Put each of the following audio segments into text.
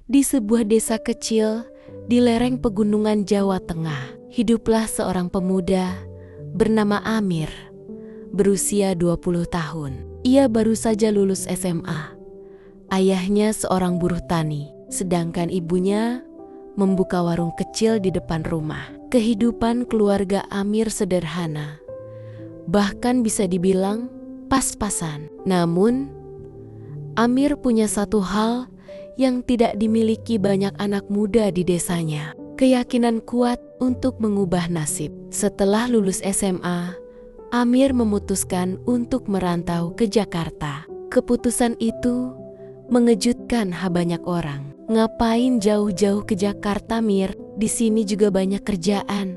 Di sebuah desa kecil di lereng pegunungan Jawa Tengah, hiduplah seorang pemuda bernama Amir, berusia 20 tahun. Ia baru saja lulus SMA. Ayahnya seorang buruh tani, sedangkan ibunya membuka warung kecil di depan rumah. Kehidupan keluarga Amir sederhana, bahkan bisa dibilang pas-pasan. Namun, Amir punya satu hal yang tidak dimiliki banyak anak muda di desanya, keyakinan kuat untuk mengubah nasib. Setelah lulus SMA, Amir memutuskan untuk merantau ke Jakarta. Keputusan itu mengejutkan banyak orang. Ngapain jauh-jauh ke Jakarta, Mir? Di sini juga banyak kerjaan.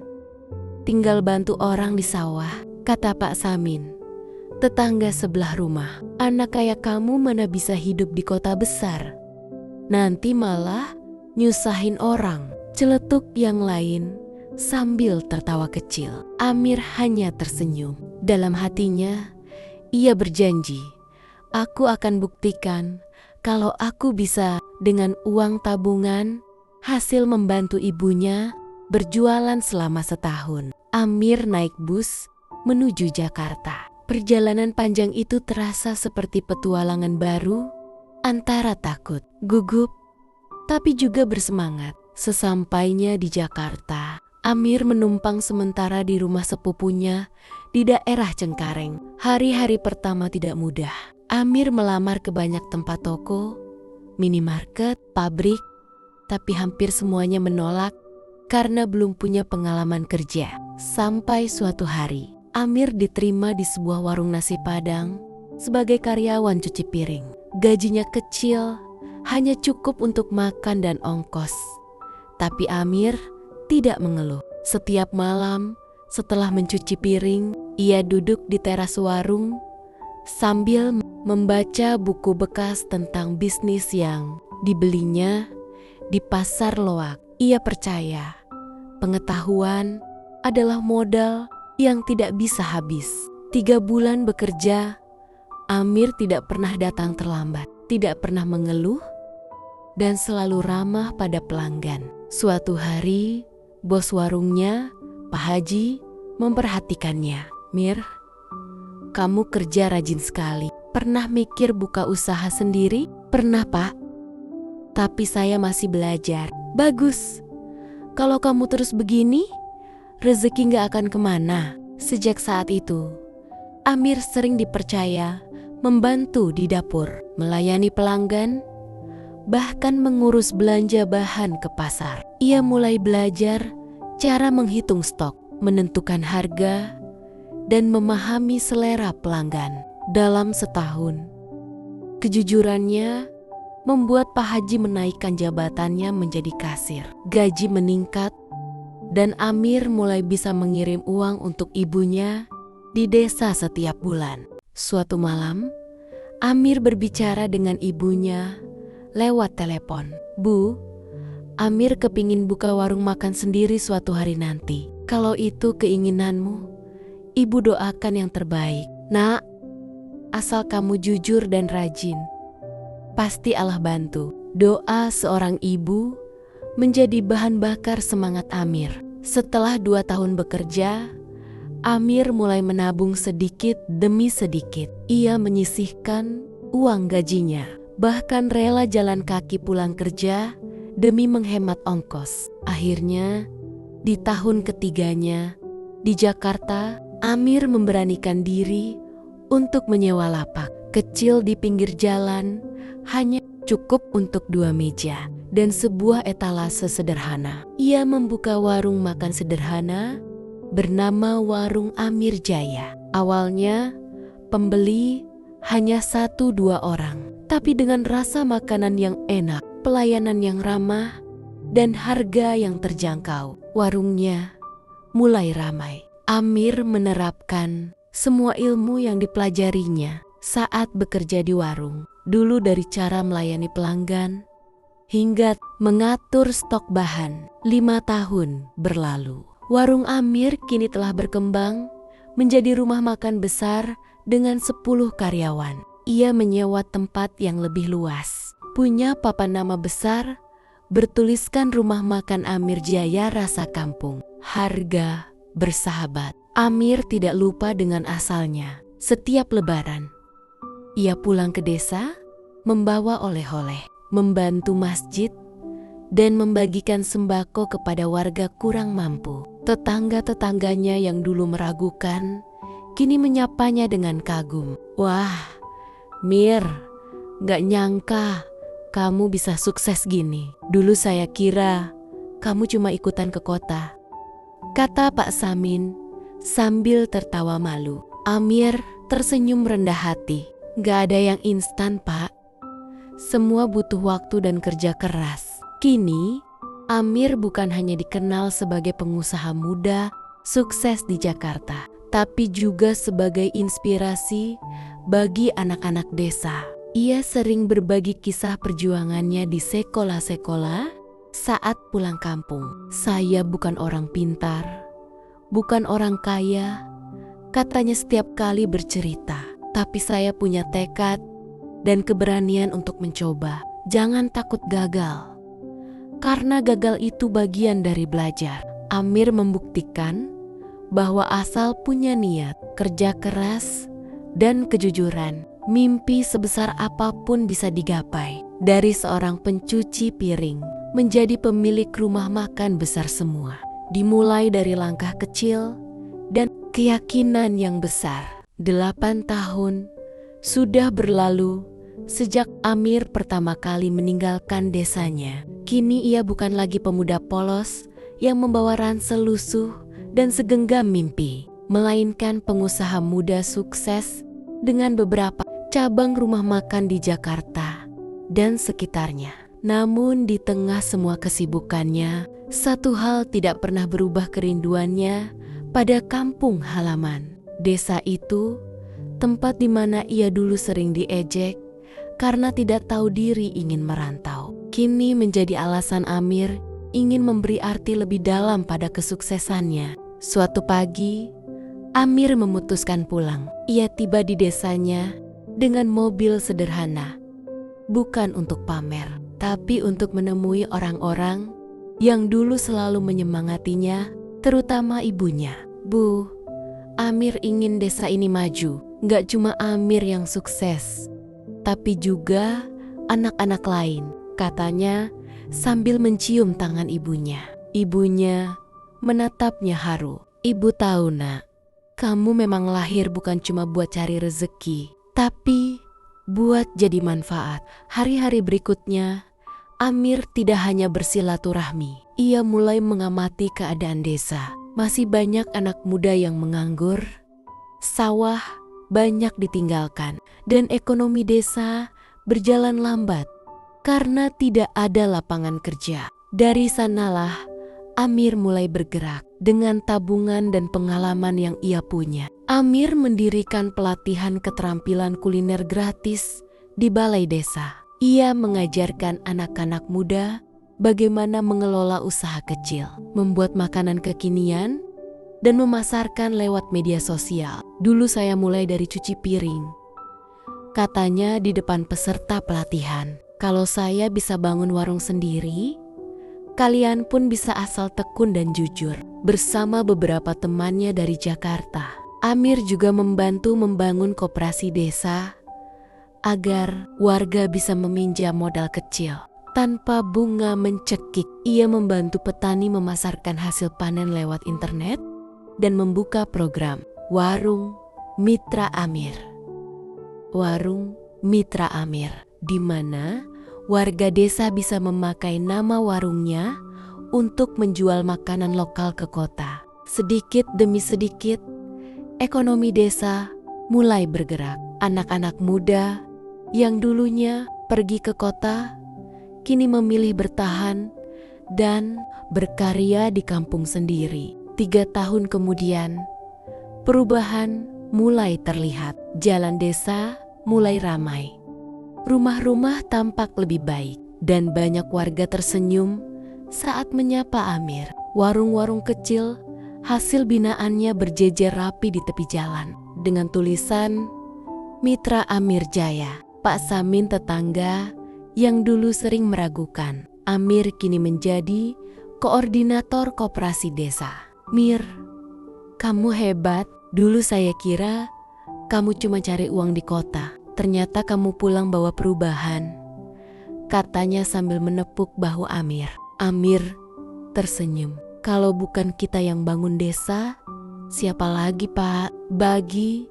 Tinggal bantu orang di sawah, kata Pak Samin, tetangga sebelah rumah. Anak kayak kamu mana bisa hidup di kota besar? Nanti malah nyusahin orang, celetuk yang lain sambil tertawa kecil. Amir hanya tersenyum. Dalam hatinya, ia berjanji, aku akan buktikan kalau aku bisa dengan uang tabungan hasil membantu ibunya berjualan selama setahun. Amir naik bus menuju Jakarta. Perjalanan panjang itu terasa seperti petualangan baru, antara takut, gugup, tapi juga bersemangat. Sesampainya di Jakarta, Amir menumpang sementara di rumah sepupunya di daerah Cengkareng. Hari-hari pertama tidak mudah. Amir melamar ke banyak tempat toko, minimarket, pabrik, tapi hampir semuanya menolak karena belum punya pengalaman kerja. Sampai suatu hari, Amir diterima di sebuah warung nasi Padang sebagai karyawan cuci piring. Gajinya kecil, hanya cukup untuk makan dan ongkos. Tapi Amir tidak mengeluh. Setiap malam, setelah mencuci piring, ia duduk di teras warung sambil membaca buku bekas tentang bisnis yang dibelinya di pasar loak. Ia percaya pengetahuan adalah modal yang tidak bisa habis. 3 bulan bekerja, Amir tidak pernah datang terlambat, tidak pernah mengeluh, dan selalu ramah pada pelanggan. Suatu hari, bos warungnya, Pak Haji, memperhatikannya. Mir, kamu kerja rajin sekali. Pernah mikir buka usaha sendiri? Pernah, Pak. Tapi saya masih belajar. Bagus. Kalau kamu terus begini, rezeki gak akan kemana. Sejak saat itu, Amir sering dipercaya membantu di dapur, melayani pelanggan, bahkan mengurus belanja bahan ke pasar. Ia mulai belajar cara menghitung stok, menentukan harga, dan memahami selera pelanggan. Dalam setahun, kejujurannya membuat Pak Haji menaikkan jabatannya menjadi kasir. Gaji meningkat, dan Amir mulai bisa mengirim uang untuk ibunya di desa setiap bulan. Suatu malam, Amir berbicara dengan ibunya lewat telepon. Bu, Amir kepingin buka warung makan sendiri suatu hari nanti. Kalau itu keinginanmu, ibu doakan yang terbaik. Nak, asal kamu jujur dan rajin, pasti Allah bantu. Doa seorang ibu menjadi bahan bakar semangat Amir. Setelah 2 tahun bekerja, Amir mulai menabung sedikit demi sedikit. Ia menyisihkan uang gajinya, bahkan rela jalan kaki pulang kerja demi menghemat ongkos. Akhirnya, di tahun ketiganya, di Jakarta, Amir memberanikan diri untuk menyewa lapak kecil di pinggir jalan, hanya cukup untuk 2 meja dan sebuah etalase sederhana. Ia membuka warung makan sederhana bernama Warung Amir Jaya. Awalnya, pembeli hanya 1-2 orang, tapi dengan rasa makanan yang enak, pelayanan yang ramah, dan harga yang terjangkau, warungnya mulai ramai. Amir menerapkan semua ilmu yang dipelajarinya saat bekerja di warung. Dulu dari cara melayani pelanggan hingga mengatur stok bahan. 5 tahun berlalu. Warung Amir kini telah berkembang menjadi rumah makan besar dengan 10 karyawan. Ia menyewa tempat yang lebih luas, punya papan nama besar bertuliskan Rumah Makan Amir Jaya Rasa Kampung. Harga bersahabat. Amir tidak lupa dengan asalnya. Setiap lebaran, ia pulang ke desa, membawa oleh-oleh, membantu masjid, dan membagikan sembako kepada warga kurang mampu. Tetangga-tetangganya yang dulu meragukan, kini menyapanya dengan kagum. Wah, Mir, gak nyangka kamu bisa sukses gini. Dulu saya kira kamu cuma ikutan ke kota, kata Pak Samin sambil tertawa malu. Amir tersenyum rendah hati. Gak ada yang instan, Pak. Semua butuh waktu dan kerja keras. Kini, Amir bukan hanya dikenal sebagai pengusaha muda sukses di Jakarta, tapi juga sebagai inspirasi bagi anak-anak desa. Ia sering berbagi kisah perjuangannya di sekolah-sekolah saat pulang kampung. Saya bukan orang pintar, bukan orang kaya, katanya setiap kali bercerita. Tapi saya punya tekad dan keberanian untuk mencoba. Jangan takut gagal, karena gagal itu bagian dari belajar. Amir membuktikan bahwa asal punya niat, kerja keras, dan kejujuran, mimpi sebesar apapun bisa digapai. Dari seorang pencuci piring menjadi pemilik rumah makan besar semua, dimulai dari langkah kecil dan keyakinan yang besar. 8 tahun sudah berlalu sejak Amir pertama kali meninggalkan desanya. Kini ia bukan lagi pemuda polos yang membawa ransel lusuh dan segenggam mimpi, melainkan pengusaha muda sukses dengan beberapa cabang rumah makan di Jakarta dan sekitarnya. Namun di tengah semua kesibukannya, satu hal tidak pernah berubah, kerinduannya pada kampung halaman. Desa itu, tempat di mana ia dulu sering diejek karena tidak tahu diri ingin merantau, kini menjadi alasan Amir ingin memberi arti lebih dalam pada kesuksesannya. Suatu pagi, Amir memutuskan pulang. Ia tiba di desanya dengan mobil sederhana, bukan untuk pamer, tapi untuk menemui orang-orang yang dulu selalu menyemangatinya, terutama ibunya. Bu, Amir ingin desa ini maju. Gak cuma Amir yang sukses, tapi juga anak-anak lain, katanya sambil mencium tangan ibunya. Ibunya menatapnya haru. Ibu tahu, Nak, kamu memang lahir bukan cuma buat cari rezeki, tapi buat jadi manfaat. Hari-hari berikutnya, Amir tidak hanya bersilaturahmi. Ia mulai mengamati keadaan desa. Masih banyak anak muda yang menganggur, sawah banyak ditinggalkan, dan ekonomi desa berjalan lambat karena tidak ada lapangan kerja. Dari sanalah Amir mulai bergerak. Dengan tabungan dan pengalaman yang ia punya, Amir mendirikan pelatihan keterampilan kuliner gratis di balai desa. Ia mengajarkan anak-anak muda bagaimana mengelola usaha kecil, membuat makanan kekinian, dan memasarkan lewat media sosial. Dulu saya mulai dari cuci piring, katanya di depan peserta pelatihan. Kalau saya bisa bangun warung sendiri, kalian pun bisa, asal tekun dan jujur. Bersama beberapa temannya dari Jakarta, Amir juga membantu membangun koperasi desa agar warga bisa meminjam modal kecil tanpa bunga mencekik. Ia membantu petani memasarkan hasil panen lewat internet dan membuka program Warung Mitra Amir. Warung Mitra Amir, di mana warga desa bisa memakai nama warungnya untuk menjual makanan lokal ke kota. Sedikit demi sedikit, ekonomi desa mulai bergerak. Anak-anak muda yang dulunya pergi ke kota, kini memilih bertahan dan berkarya di kampung sendiri. 3 tahun kemudian, perubahan mulai terlihat. Jalan desa mulai ramai. Rumah-rumah tampak lebih baik dan banyak warga tersenyum saat menyapa Amir. Warung-warung kecil hasil binaannya berjejer rapi di tepi jalan dengan tulisan Mitra Amir Jaya. Pak Samin, tetangga yang dulu sering meragukan, Amir kini menjadi koordinator koperasi desa. Mir, kamu hebat. Dulu saya kira kamu cuma cari uang di kota. Ternyata kamu pulang bawa perubahan, katanya sambil menepuk bahu Amir. Amir tersenyum. Kalau bukan kita yang bangun desa, siapa lagi, Pak? Bagi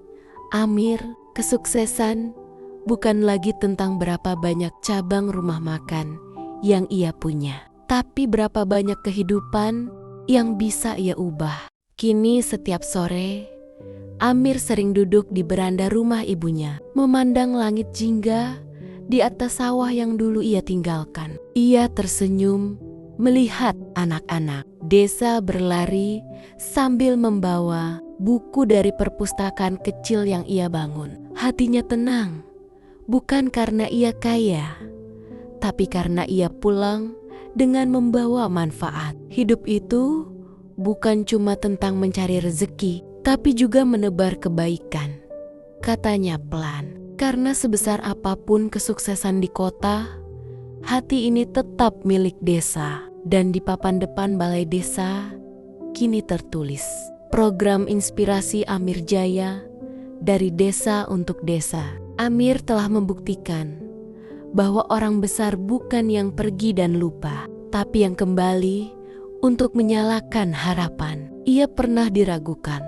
Amir, kesuksesan bukan lagi tentang berapa banyak cabang rumah makan yang ia punya, tapi berapa banyak kehidupan yang bisa ia ubah. Kini setiap sore, Amir sering duduk di beranda rumah ibunya, memandang langit jingga di atas sawah yang dulu ia tinggalkan. Ia tersenyum melihat anak-anak desa berlari sambil membawa buku dari perpustakaan kecil yang ia bangun. Hatinya tenang, bukan karena ia kaya, tapi karena ia pulang dengan membawa manfaat. Hidup itu bukan cuma tentang mencari rezeki, tapi juga menebar kebaikan, katanya pelan. Karena sebesar apapun kesuksesan di kota, hati ini tetap milik desa. Dan di papan depan balai desa kini tertulis, program inspirasi Amir Jaya dari desa untuk desa. Amir telah membuktikan bahwa orang besar bukan yang pergi dan lupa, tapi yang kembali untuk menyalakan harapan. Ia pernah diragukan,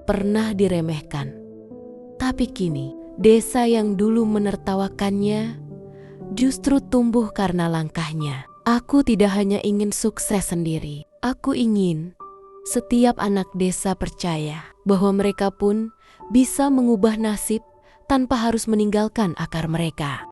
pernah diremehkan, tapi kini desa yang dulu menertawakannya justru tumbuh karena langkahnya. Aku tidak hanya ingin sukses sendiri, aku ingin setiap anak desa percaya bahwa mereka pun bisa mengubah nasib tanpa harus meninggalkan akar mereka.